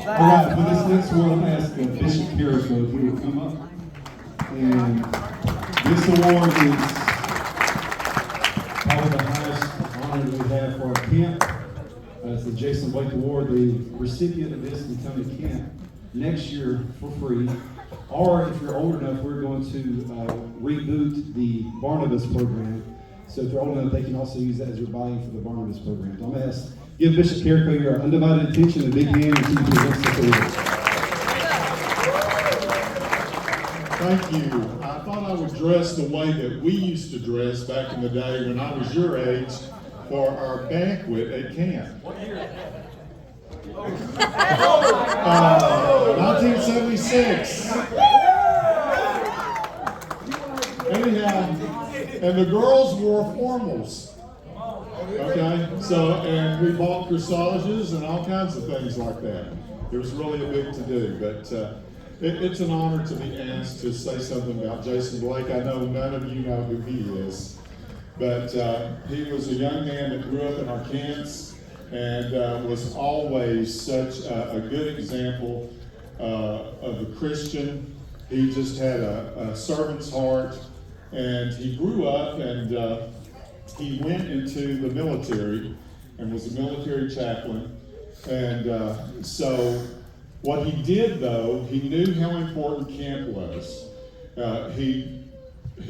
All right, for this next one, I'm going to ask Bishop Carrico if he will come up. And this award is probably the highest honor that we have for our camp. It's the Jason Blake Award. The recipient of this can come to camp next year for free. Or if you're old enough, we're going to reboot the Barnabas program. So if they're old enough, they can also use that as your buy-in for the Barnabas program. So I'm going to give Bishop Carrico your undivided attention, a big hand, as he presents the award. Thank you. I thought I would dress the way that we used to dress back in the day when I was your age for our banquet at camp. What year? 1976. Anyhow, and the girls wore formals. Okay, so, and we bought corsages and all kinds of things like that. It was really a big to-do, but it's an honor to be asked to say something about Jason Blake. I know none of you know who he is, but he was a young man that grew up in our camps and was always such a good example of a Christian. He just had a servant's heart, and he grew up and he went into the military and was a military chaplain. And so what he did, though, he knew how important camp was. He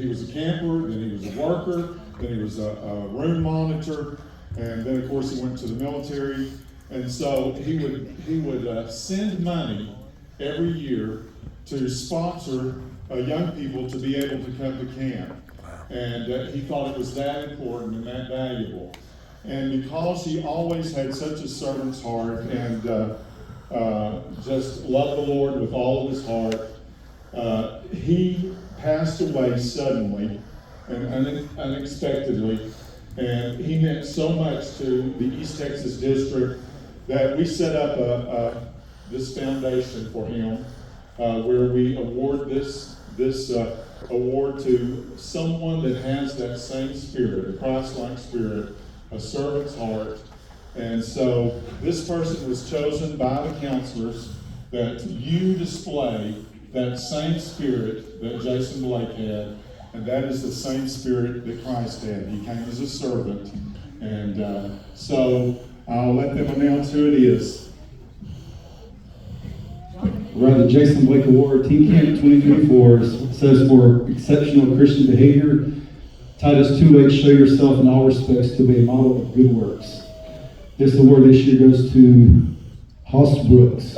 was a camper, then he was a worker, then he was a room monitor, and then of course he went to the military. And so he would send money every year to sponsor young people to be able to come to camp. And he thought it was that important and that valuable. And because he always had such a servant's heart and just loved the Lord with all of his heart, he passed away suddenly and unexpectedly. And he meant so much to the East Texas District that we set up this foundation for him, where we award this award to someone that has that same spirit, a Christ-like spirit, a servant's heart. And so this person was chosen by the counselors that you display that same spirit that Jason Blake had, and that is the same spirit that Christ had. He came as a servant. And so I'll let them announce who it is. Right, the Jason Blake Award, Team Camp 2024 says for exceptional Christian behavior. Titus 2:8, show yourself in all respects to be a model of good works. This award this year goes to Hoss Brooks.